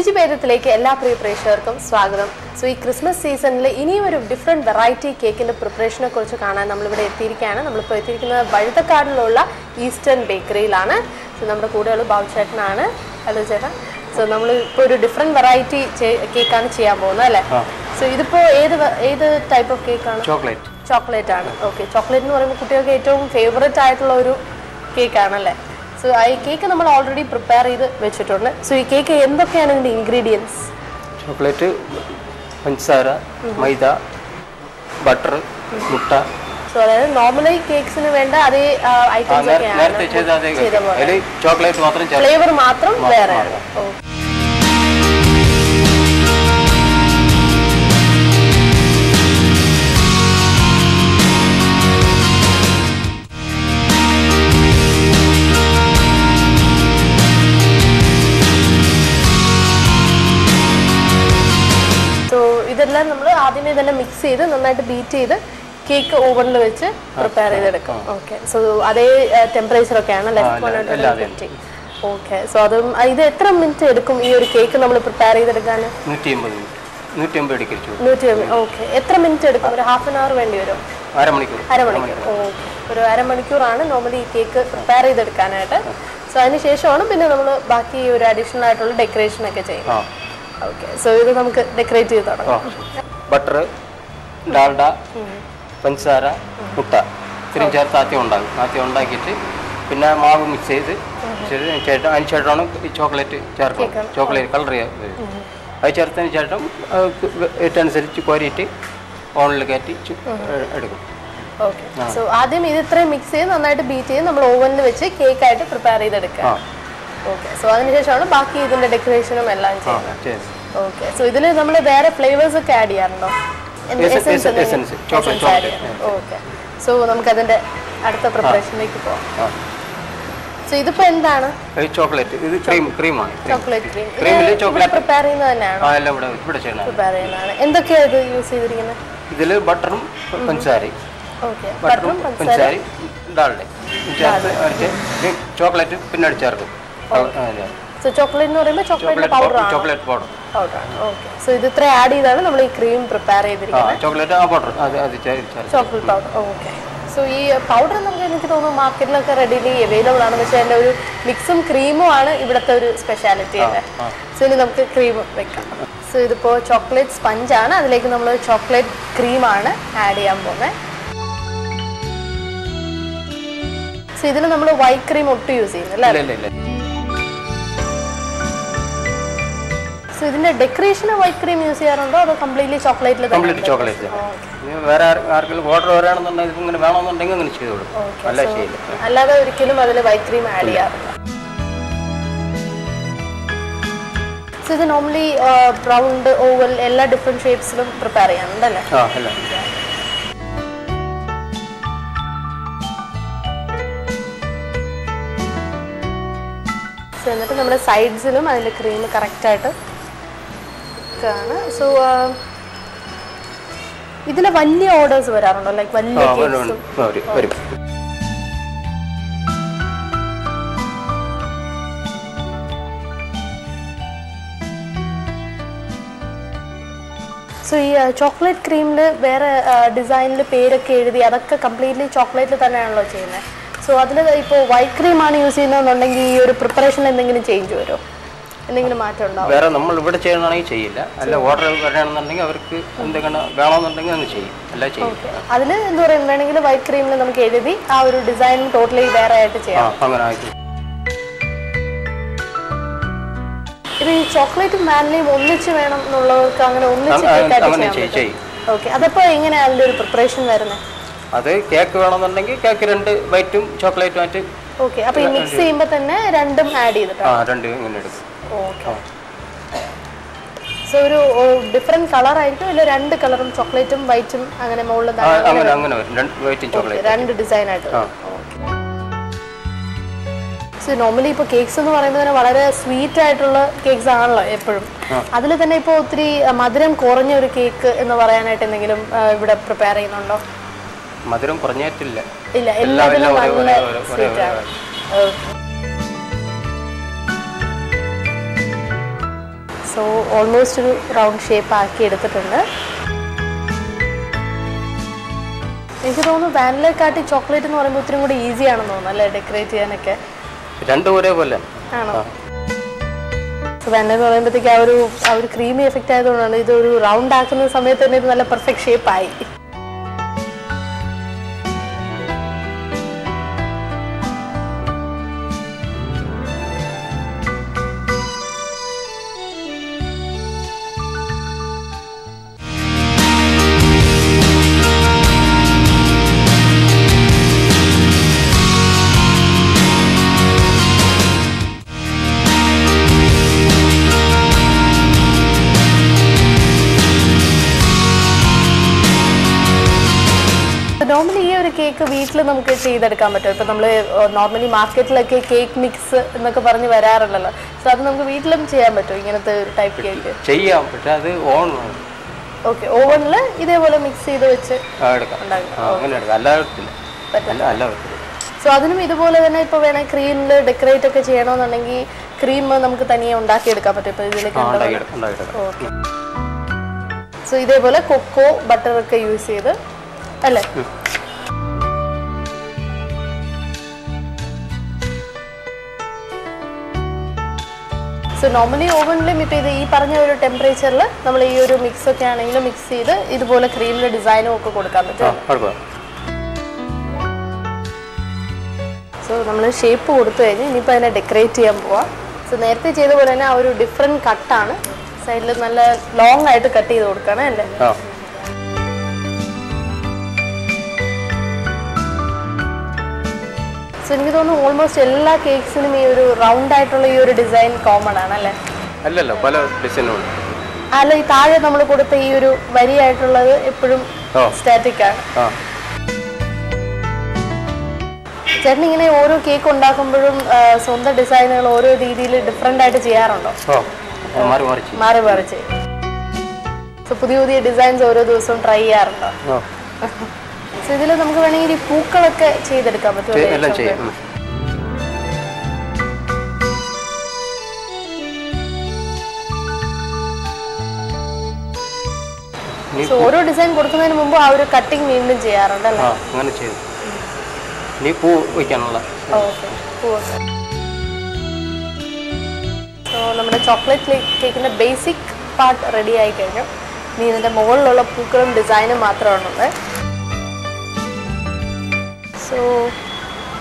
രുചി ഭേദത്തിലേക്ക് എല്ലാ പ്രിയ പ്രേക്ഷകർക്കും സ്വാഗതം. സോ ഈ ക്രിസ്മസ് സീസണിൽ ഇനിയും ഒരു ഡിഫറെൻറ്റ് വെറൈറ്റി കേക്കിൻ്റെ പ്രിപ്പറേഷനെ കുറിച്ച് കാണാൻ നമ്മളിവിടെ എത്തിയിരിക്കുകയാണ്. നമ്മളിപ്പോൾ എത്തിയിരിക്കുന്നത് വഴുതക്കാടിലുള്ള ഈസ്റ്റേൺ ബേക്കറിയിലാണ്. സോ നമ്മുടെ കൂടെയുള്ള ബാബു ചേട്ടനാണ്. ഹലോ ചേട്ടാ. സോ നമ്മൾ ഇപ്പോൾ ഒരു ഡിഫറെൻറ്റ് വെറൈറ്റി കേക്കാണ് ചെയ്യാൻ പോകുന്നത് അല്ലേ? സോ ഇതിപ്പോൾ ഏത് ടൈപ്പ് ഓഫ് കേക്കാണ്? ചോക്ലേറ്റ് ആണ്. ഓക്കെ, ചോക്ലേറ്റ് എന്ന് പറയുമ്പോൾ കുട്ടികൾക്ക് ഏറ്റവും ഫേവറേറ്റ് ആയിട്ടുള്ള ഒരു കേക്കാണല്ലേ? സോ ഈ കേക്ക് നമ്മൾ ഓൾറെഡി പ്രിപ്പയർ ചെയ്ത് വെച്ചിട്ടുണ്ട്. സോ ഈ കേക്ക് എന്തൊക്കെയാണ് ഇതിൻ്റെ ഇൻഗ്രീഡിയൻസ്? ചോക്ലേറ്റ്, പഞ്ചസാര, മൈദ, ബട്ടർ, മുട്ട. സോ അതായത് നോർമലി കേക്ക്സിന് വേണ്ട അതേ ഐറ്റംസ് ഒക്കെയാണ്, ചോക്ലേറ്റ് മാത്രം, ഫ്ലേവർ മാത്രം വേറെയാണ്. ഇതെല്ലാം നമ്മൾ ആദ്യമേ തന്നെ മിക്സ് ചെയ്ത് നന്നായിട്ട് ബീറ്റ് ചെയ്ത് കേക്ക് ഓവനിൽ വെച്ച് പ്രിപ്പയർ ചെയ്തെടുക്കും. ഓക്കെ, സോ അതേ ടെമ്പറേച്ചർ ഒക്കെയാണ് അല്ലേ? 150. ഓക്കെ, സോ അതും ഇത് എത്ര മിനിറ്റ് എടുക്കും ഈ ഒരു കേക്ക് നമ്മൾ പ്രിപ്പയർ ചെയ്തെടുക്കാൻ? 150. ഓക്കെ, എത്ര മിനിറ്റ് എടുക്കും? ഒരു ഹാഫ് ആൻ അവർ വേണ്ടി വരും? അരമണിക്കൂർ. ഓക്കെ, ഒരു അരമണിക്കൂറാണ് നോർമലി ഈ കേക്ക് പ്രിപ്പയർ ചെയ്തെടുക്കാനായിട്ട്. സോ അതിന് ശേഷമാണ് പിന്നെ നമ്മൾ ബാക്കി ഒരു അഡീഷണൽ ആയിട്ടുള്ള ഡെക്കറേഷൻ ഒക്കെ ചെയ്യുന്നത്. ഓക്കെ, സോ ഇത് നമുക്ക് ഡെക്കറേറ്റ് ചെയ്ത് തുടങ്ങാം. ബട്ടർ, ഡാൽഡ, പഞ്ചസാര, മുട്ട ഇത്രയും ചേർത്ത് ആദ്യം ഉണ്ടാകും. ആദ്യം ഉണ്ടാക്കിയിട്ട് പിന്നെ മാവ് മിക്സ് ചെയ്ത് അതിന് ശേഷമാണ് ഈ ചോക്ലേറ്റ് ചേർക്കും. ചോക്ലേറ്റ് കളർ അത് ചേർത്തതിന് ശേഷം ഏറ്റനുസരിച്ച് കോരിയിട്ട് ഓവനിൽ കയറ്റി എടുക്കും. ഓക്കെ, സോ ആദ്യം ഇത് ഇത്രയും മിക്സ് ചെയ്ത് നന്നായിട്ട് ബീറ്റ് ചെയ്ത് നമ്മൾ ഓവനിൽ വെച്ച് കേക്കായിട്ട് പ്രിപ്പയർ ചെയ്തെടുക്കുക. ഓക്കെ, സോ അതിനുശേഷമാണ് ബാക്കി ഇതിന്റെ ഡെക്കറേഷനും എല്ലാം ചെയ്യുന്നത്. ഓക്കെ, സോ ഇതിൽ നമ്മൾ വേറെ ഫ്ലേവേഴ്സ് ഒക്കെ ആഡ് ചെയ്യാറുണ്ടോ? ഓക്കെ, സോ നമുക്ക് അതിന്റെ അടുത്ത പ്രിപ്പറേഷനിലേക്ക് പോകാം. സോ ഇതിപ്പോ എന്താണ്? ചോക്ലേറ്റ്. ഇത് ക്രീമാണ്. ചോക്ലേറ്റ് ക്രീം പ്രിപ്പയർ ചെയ്യുന്നത് തന്നെയാണ്? പ്രിപ്പയർ ചെയ്യുന്നതാണ്. എന്തൊക്കെയാണ് ഇത് യൂസ് ചെയ്തിരിക്കുന്നത്? ഇതില് ബട്ടറും പഞ്ചസാരയും. ഓക്കെ, ബട്ടറും പഞ്ചസാരയും ഡാൽഡയും ചോക്ലേറ്റ് പിന്നീട് ചേർക്കും. സോ ചോക്ലേറ്റ് എന്ന് പറയുമ്പോൾ ചോക്ലേറ്റ് പൗഡർ. ഓക്കെ, സോ ഇത് ഇത്ര ആഡ് ചെയ്താണ് നമ്മൾ ഈ ക്രീം പ്രിപ്പയർ ചെയ്തിരിക്കുന്നത്. Chocolate powder. ഓക്കെ, സോ ഈ പൗഡർ എനിക്ക് തോന്നുന്നു മാർക്കറ്റിലൊക്കെ റെഡിലി അവൈലബിൾ ആണ്. പക്ഷേ അതിൻ്റെ ഒരു മിക്സും ക്രീമും ആണ് ഇവിടുത്തെ ഒരു സ്പെഷ്യാലിറ്റി അല്ലേ? സോ ഇനി നമുക്ക് ക്രീം വെക്കാം. സോ ഇതിപ്പോൾ ചോക്ലേറ്റ് സ്പഞ്ചാണ്, അതിലേക്ക് നമ്മൾ ചോക്ലേറ്റ് ക്രീമാണ് ആഡ് ചെയ്യാൻ പോകുന്നത്. സോ ഇതിൽ നമ്മൾ വൈറ്റ് ക്രീം ഒട്ടും യൂസ് ചെയ്യുന്നില്ല. സോ ഇതിന്റെ ഡെക്കറേഷന് വൈറ്റ് ക്രീം യൂസ് ചെയ്യാറുണ്ടോ അതോ കംപ്ലീറ്റ്ലി ചോക്ലേറ്റിൽ? ചോക്ലേറ്റ്. വേറെ ആർക്കെങ്കിലും ഓർഡർ വരാണെന്നുണ്ടെങ്കിൽ ഇങ്ങനെ വേണമെന്നുണ്ടെങ്കിൽ അങ്ങനെ ചെയ്തു കൊടുക്കും. അല്ലാതെ ഒരിക്കലും അതിൽ വൈറ്റ് ക്രീം ആഡ് ചെയ്യാറില്ല. സോ ഇത് നോർമലി റൗണ്ട്, ഓവൽ എല്ലാ ഡിഫറെന്റ് ഷേപ്സിലും പ്രിപ്പയർ ചെയ്യാറുണ്ടല്ലേ? സോ എന്നിട്ട് നമ്മുടെ സൈഡ്സിലും അതിൻ്റെ ക്രീം കറക്റ്റായിട്ട് ആണ്. സോ ഇതിൽ വലിയ ഓർഡേഴ്സ് വരാറുണ്ടോ? ലൈക്ക് വലിയ സോ ഈ ചോക്ലേറ്റ് ക്രീമിൽ വേറെ ഡിസൈനിൽ പേരൊക്കെ എഴുതി അതൊക്കെ കംപ്ലീറ്റ്ലി ചോക്ലേറ്റിൽ തന്നെയാണല്ലോ ചെയ്യുന്നത്. സോ അതിൽ ഇപ്പോൾ വൈറ്റ് ക്രീമാണ് യൂസ് ചെയ്യുന്നതെന്നുണ്ടെങ്കിൽ ഈ ഒരു പ്രിപ്പറേഷനിൽ എന്തെങ്കിലും ചേഞ്ച് വരുമോ? എന്തെങ്കിലും മാറ്റം ഉണ്ടാവും? വേറെ നമ്മൾ ഇവിടെ ചെയ്യണമെങ്കിൽ ചെയ്യില്ല. അല്ല ഓർഡർ വരണമെന്നുണ്ടെങ്കിൽ അവർക്ക് എന്തെങ്കിലും വേണമെന്നുണ്ടെങ്കിൽ അങ്ങ് ചെയ്യും. അല്ല ചെയ്യും. അതിൽ എന്താ പറയുക, വേണമെങ്കിൽ വൈറ്റ് ക്രീമിൽ നമുക്ക് എഴുതി ആ ഒരു ഡിസൈൻ ടോട്ടലി വേറെ ആയിട്ട് ചെയ്യാം. അങ്ങനെ ആയിട്ട് ഇത് ഈ ചോക്ലേറ്റും വാനിലയും ഒന്നിച്ച് വേണം എന്നുള്ളവർക്ക് അങ്ങനെ ഒന്നിച്ച് ചെയ്യും. ഓക്കെ, അതപ്പോൾ എങ്ങനെയാണ് അതിൻ്റെ ഒരു പ്രിപ്പറേഷൻ വരുന്നത്? അത് കേക്ക് വേണമെന്നുണ്ടെങ്കിൽ കേക്ക് 2 വൈറ്റും ചോക്ലേറ്റും ആയിട്ട്. ഓക്കെ, അപ്പോൾ ഈ മിക്സ് ചെയ്യുമ്പോൾ തന്നെ രണ്ടും ആഡ് ചെയ്തിട്ടാണ്? രണ്ടും ഇങ്ങനെ എടുക്കും. ഓക്കെ, സോ ഒരു ഡിഫറെന്റ് കളർ ആയിരിക്കും ഇല്ല? 2 കളറും ചോക്ലേറ്റും വൈറ്റും അങ്ങനെ മുകളിൽ 2 ഡിസൈൻ ആയിട്ട്. സോ നോർമലി ഇപ്പോൾ കേക്ക്സ് എന്ന് പറയുമ്പോൾ തന്നെ വളരെ സ്വീറ്റ് ആയിട്ടുള്ള കേക്ക്സ് ആണല്ലോ എപ്പോഴും. അതിൽ തന്നെ ഇപ്പോൾ ഒത്തിരി മധുരം കുറഞ്ഞ ഒരു കേക്ക് എന്ന് പറയാനായിട്ട് എന്തെങ്കിലും ഇവിടെ പ്രിപ്പയർ ചെയ്യുന്നുണ്ടോ? മധുരം കുറഞ്ഞിട്ടില്ല. ഇല്ല, എല്ലാവരും നല്ല സ്വീറ്റ് ആണ്. സോ സോ ഓൾമോസ്റ്റ് ഒരു റൗണ്ട് ഷേപ്പ് ആക്കി എടുത്തിട്ടുണ്ട്. എനിക്ക് തോന്നുന്നു വാനിലയെക്കാട്ടി ചോക്ലേറ്റ് എന്ന് പറയുമ്പോൾ ഒത്തിരി കൂടി ഈസി ആണെന്ന് തോന്നുന്നു അല്ലേ ഡെക്കറേറ്റ് ചെയ്യാനൊക്കെ? രണ്ടും ഒരേപോലെ ആണോ? വാനില എന്ന് പറയുമ്പോഴത്തേക്ക് ആ ഒരു ക്രീമി എഫക്റ്റ് ആയതുകൊണ്ടാണ് ഇതൊരു റൗണ്ട് ആക്കുന്ന സമയത്ത് തന്നെ ഇത് നല്ല പെർഫെക്റ്റ് ഷേപ്പായി. നോർമലി ഈ ഒരു കേക്ക് വീട്ടിൽ നമുക്ക് ചെയ്തെടുക്കാൻ പറ്റും. ഇപ്പം നമ്മൾ നോർമലി മാർക്കറ്റിലൊക്കെ കേക്ക് മിക്സ് എന്നൊക്കെ പറഞ്ഞ് വരാറുണ്ടല്ലോ. സോ അത് നമുക്ക് വീട്ടിലും ചെയ്യാൻ പറ്റും ഇങ്ങനത്തെ ഒരു ടൈപ്പ് കേക്ക്? ചെയ്യാം, പക്ഷെ അത് ഓക്കെ, ഓവനിൽ ഇതേപോലെ മിക്സ് ചെയ്ത് വെച്ച് സോ അതിനും ഇതുപോലെ തന്നെ ഇപ്പോൾ വേണമെങ്കിൽ ക്രീമിൽ ഡെക്കറേറ്റ് ഒക്കെ ചെയ്യണമെന്നുണ്ടെങ്കിൽ ക്രീം നമുക്ക് തനിയെ ഉണ്ടാക്കിയെടുക്കാൻ പറ്റും. ഇപ്പോൾ ഇതിലേക്ക് ഓക്കെ. സോ ഇതേപോലെ കൊക്കോ ബട്ടറൊക്കെ യൂസ് ചെയ്ത് അല്ലേ? സോ നോർമലി ഓവനിലും ഇപ്പോൾ ഇത് ഈ പറഞ്ഞ ഒരു ടെമ്പറേച്ചറിൽ നമ്മൾ ഈ ഒരു മിക്സ് ഒക്കെ ആണെങ്കിലും മിക്സ് ചെയ്ത് ഇതുപോലെ ക്രീമിൻ്റെ ഡിസൈനും ഒക്കെ കൊടുക്കാൻ പറ്റും. സോ നമ്മൾ ഷേപ്പ് കൊടുത്തു കഴിഞ്ഞ് ഇനിയിപ്പോൾ അതിനെ ഡെക്കറേറ്റ് ചെയ്യാൻ പോവാം. സോ നേരത്തെ ചെയ്ത പോലെ തന്നെ ആ ഒരു ഡിഫറെൻറ്റ് കട്ടാണ്, സൈഡിൽ നല്ല ലോങ് ആയിട്ട് കട്ട് ചെയ്ത് കൊടുക്കണം അല്ലേ? സോ എനിക്ക് തോന്നുന്നു ഓൾമോസ്റ്റ് എല്ലാ കേക്സിനും ഈ ഒരു റൗണ്ട് ആയിട്ടുള്ള ഈ ഒരു ഡിസൈൻ കോമൺ ആണല്ലേ? അല്ലല്ലോ, പല ഡിസൈനുണ്ട്. അല്ല, ഈ താഴെ നമ്മൾ കൊടുത്ത ഈ ഒരു വരിയായിട്ടുള്ളത് എപ്പോഴും സ്റ്റാറ്റിക് ആണ്. ചേട്ടൻ ഇങ്ങനെ ഓരോ കേക്ക് ഉണ്ടാക്കുമ്പോഴും സ്വന്തം ഡിസൈനുകൾ ഓരോ രീതിയിൽ ഡിഫറെൻ്റ് ആയിട്ട് ചെയ്യാറുണ്ടോ? മാറി മാറി ചെയ്യും. സോ പുതിയ പുതിയ ഡിസൈൻസ് ഓരോ ദിവസവും ട്രൈ ചെയ്യാറുണ്ടോ? സോ ഇതിൽ നമുക്ക് വേണമെങ്കിൽ ഈ പൂക്കളൊക്കെ ചെയ്തെടുക്കാൻ പറ്റുമോ? സോ ഓരോ ഡിസൈൻ കൊടുക്കുന്നതിന് മുമ്പ് ആ ഒരു കട്ടിങ് വീണ്ടും ചെയ്യാറുണ്ടല്ലേ? അങ്ങനെ ചെയ്തു. നീ പൂ വയ്ക്കാനുള്ള സോ നമ്മുടെ ചോക്ലേറ്റ് കേക്കിന്റെ ബേസിക് പാർട്ട് റെഡി ആയി കഴിഞ്ഞു. ഇനി ഇതിന്റെ മുകളിലുള്ള പൂക്കളും ഡിസൈനും മാത്രമാണുള്ളത്. സോ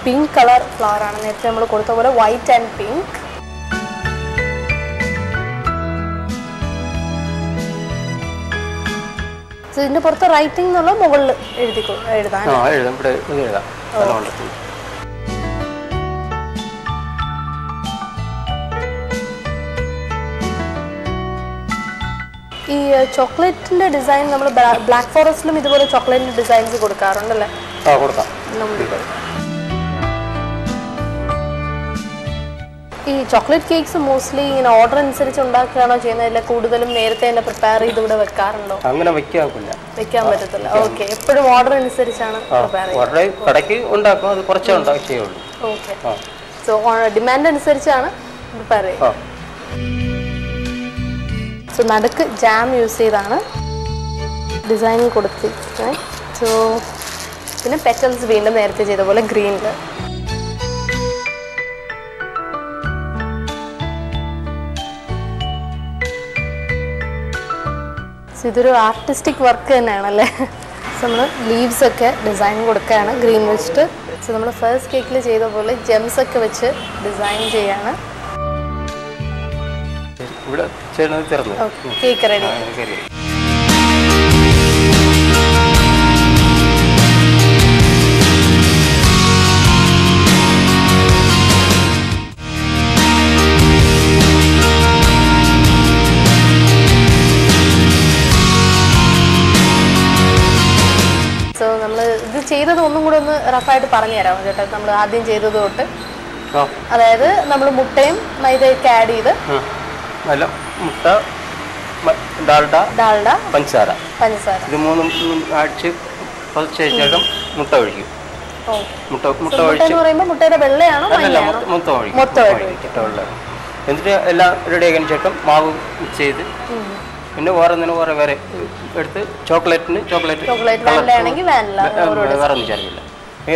പിങ്ക് കളർ ഫ്ലവർ ആണ് നേരത്തെ നമ്മൾ കൊടുത്ത പോലെ, വൈറ്റ് ആൻഡ് പിങ്ക്. സോ ഇതിന്റെ പുറത്ത് റൈറ്റിംഗ് എന്നുള്ള മുകളിൽ എഴുതാൻ ഈ ചോക്ലേറ്റിന്റെ ഡിസൈൻ നമ്മൾ ബ്ലാക്ക് ഫോറസ്റ്റിലും ഇതുപോലെ ചോക്ലേറ്റിന്റെ ഡിസൈൻസ് കൊടുക്കാറുണ്ടല്ലേ? ഈ ചോക്ലേറ്റ് കേക്ക്സ് മോസ്റ്റ്ലി ഇങ്ങനെ ഓർഡർ അനുസരിച്ച് ഉണ്ടാക്കുകയാണോ ചെയ്യുന്നത്, അല്ല കൂടുതലും നേരത്തെ തന്നെ പ്രിപ്പയർ ചെയ്ത് ഇവിടെ വെക്കാറുണ്ടോ? അങ്ങനെ വെക്കാൻ പറ്റത്തില്ല. ഓക്കെ, എപ്പോഴും ഓർഡർ അനുസരിച്ചാണ് പ്രിപ്പയർ ചെയ്യുന്നത്. ഓക്കെ, സോ ഡിമാൻഡ് അനുസരിച്ചാണ് പ്രിപ്പയർ ചെയ്യുന്നത്. സോ നടുക്ക് ജാം യൂസ് ചെയ്താണ് ഡിസൈൻ കൊടുത്തിരിക്കുന്നത്. സോ പിന്നെ പെറ്റൽസ് വീണ്ടും നേരത്തെ ചെയ്ത പോലെ ഗ്രീനിൽ. സോ ഇതൊരു ആർട്ടിസ്റ്റിക് വർക്ക് തന്നെയാണല്ലേ? സോ നമ്മൾ ലീവ്സ് ഒക്കെ ഡിസൈൻ കൊടുക്കുകയാണ് ഗ്രീൻ വെച്ചിട്ട്. സോ നമ്മൾ ഫസ്റ്റ് കേക്കിൽ ചെയ്ത പോലെ ജെംസ് ഒക്കെ വെച്ച് ഡിസൈൻ ചെയ്യാണ്. Cake ready. സോ നമ്മൾ ഇത് ചെയ്തത് ഒന്നും കൂടെ ഒന്ന് റഫായിട്ട് പറഞ്ഞു തരാമോ ചേട്ടാ? നമ്മൾ ആദ്യം ചെയ്തത് തൊട്ട്, അതായത് നമ്മൾ മുട്ടയും മൈദയൊക്കെ ആഡ് ചെയ്ത് മുട്ട, ഡാൽഡ, പഞ്ചസാര ഇത് മൂന്നും അടിച്ച് ശേഷം മുട്ട ഒഴിക്കും. മുട്ട ഒഴിച്ച് മുട്ടയുടെ വെള്ളയാണോ? മൊത്തം ഒഴിക്കും. എന്നിട്ട് എല്ലാം റെഡി ആക്കിയതിന് ശേഷം മാവ് മിക്സ് ചെയ്ത് പിന്നെ വേറെ എടുത്ത് ചോക്ലേറ്റിന് ചോക്ലേറ്റ് വേറെ ഒന്നും ചേർക്കില്ല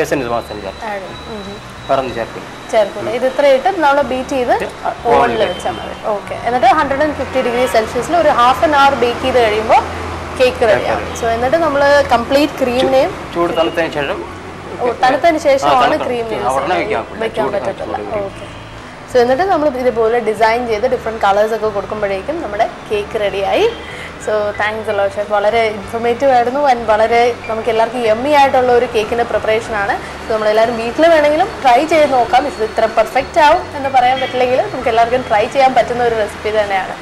എസൻസ് മാത്രം ചേർക്കും വേറെ ഒന്നും ചേർക്കില്ല ഇത് ഇത്ര ഇട്ട് നമ്മൾ ബീറ്റ് ചെയ്ത് ഓവനിൽ വെച്ചാൽ മതി. ഓക്കെ, എന്നിട്ട് 150 ഡിഗ്രി സെൽഷ്യസിൽ ഒരു ഹാഫ് ആൻ അവർ ബേക്ക് ചെയ്ത് കഴിയുമ്പോൾ കേക്ക് റെഡിയാവും. സോ എന്നിട്ട് നമ്മൾ കംപ്ലീറ്റ് ക്രീമിനെയും ചൂട് തണുത്തതിന് ശേഷമാണ് ക്രീം വെക്കാൻ പറ്റത്തില്ല. ഓക്കെ, സോ എന്നിട്ട് നമ്മൾ ഇതുപോലെ ഡിസൈൻ ചെയ്ത് ഡിഫറെൻറ്റ് കളേഴ്സ് ഒക്കെ കൊടുക്കുമ്പോഴേക്കും നമ്മുടെ കേക്ക് റെഡിയായി. സോ താങ്ക്സ് അല്ലോ ഷെഫ്, വളരെ ഇൻഫോർമേറ്റീവ് ആയിരുന്നു ആൻഡ് വളരെ നമുക്ക് എല്ലാവർക്കും യമ്മി ആയിട്ടുള്ള ഒരു കേക്കിൻ്റെ പ്രിപ്പറേഷനാണ്. സോ നമ്മളെല്ലാവരും വീട്ടിൽ വേണമെങ്കിലും ട്രൈ ചെയ്ത് നോക്കാം. ഇത് ഇത്ര പെർഫെക്റ്റ് ആവും എന്ന് പറയാൻ പറ്റില്ലെങ്കിൽ നമുക്ക് എല്ലാവർക്കും ട്രൈ ചെയ്യാൻ പറ്റുന്ന ഒരു റെസിപ്പി തന്നെയാണ്.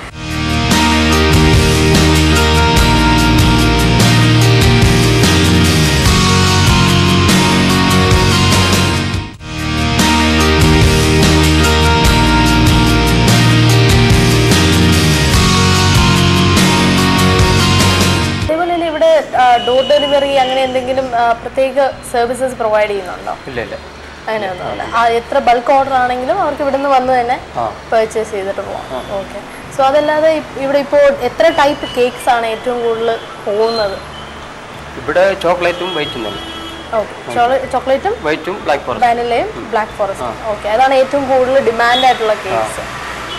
ഡോർ ഡെലിവറി അങ്ങനെ എന്തെങ്കിലും പ്രത്യേക സർവീസസ് പ്രൊവൈഡ് ചെയ്യുന്നുണ്ടോ? ഇല്ല, അങ്ങനെയൊന്നുമില്ല. എത്ര ബൾക്ക് ഓർഡർ ആണെങ്കിലും അവർക്ക് ഇവിടെ നിന്ന് വന്ന് തന്നെ പർച്ചേസ് ചെയ്തിട്ട് പോകാം. ഓക്കെ, സോ അതല്ലാതെ ഇവിടെ ഇപ്പോൾ എത്ര ടൈപ്പ് കേക്ക്സ് ആണ് ഏറ്റവും കൂടുതൽ പോകുന്നത്? ഇവിടെ ചോക്ലേറ്റും വൈറ്റും തന്നെ. ഓക്കെ, ചോക്ലേറ്റും വൈറ്റും ബ്ലാക്ക് ഫോറസ്റ്റ്, വാനിലയും ബ്ലാക്ക് ഫോറസ്റ്റ്. ഓക്കെ, അതാണ് ഏറ്റവും കൂടുതൽ ഡിമാൻഡ് ആയിട്ടുള്ള കേക്ക്സ്.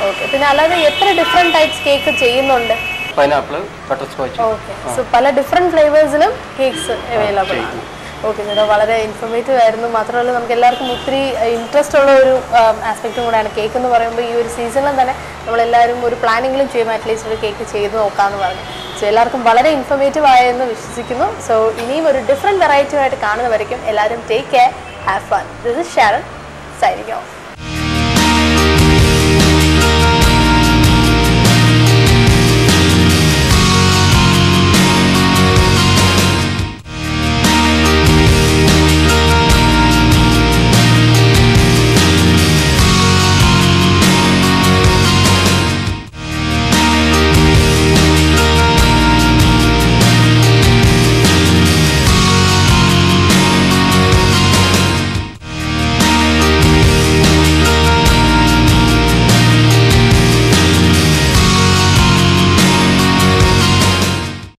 ഓക്കെ, പിന്നെ അല്ലാതെ എത്ര ഡിഫറെന്റ് ടൈപ്സ് കേക്ക് ചെയ്യുന്നുണ്ട്? Pineapple, butter scotch. Okay, so പല ഡിഫറെന്റ് ഫ്ലേവേഴ്സിലും കേക്ക്സ് അവൈലബിൾ ആണ്. ഓക്കെ, ഇത് വളരെ ഇൻഫോർമേറ്റീവ് ആയിരുന്നു. മാത്രമല്ല നമുക്ക് എല്ലാവർക്കും ഒത്തിരി ഇൻട്രസ്റ്റ് ഉള്ള ഒരു ആസ്പെക്റ്റും കൂടെയാണ് കേക്ക് എന്ന് പറയുമ്പോൾ. ഈ ഒരു സീസണിലും തന്നെ നമ്മളെല്ലാവരും ഒരു പ്ലാനിങ്ങിലും ചെയ്യുമ്പോൾ അറ്റ്ലീസ്റ്റ് ഒരു കേക്ക് ചെയ്ത് നോക്കാമെന്ന് പറഞ്ഞു. സോ എല്ലാവർക്കും വളരെ ഇൻഫോർമേറ്റീവ് ആയെന്ന് വിശ്വസിക്കുന്നു. സോ ഇനിയും ഒരു ഡിഫറെൻറ്റ് വെറൈറ്റി ആയിട്ട് കാണുന്നവരേക്കും എല്ലാവരും take care, have fun. This is Sharon signing off.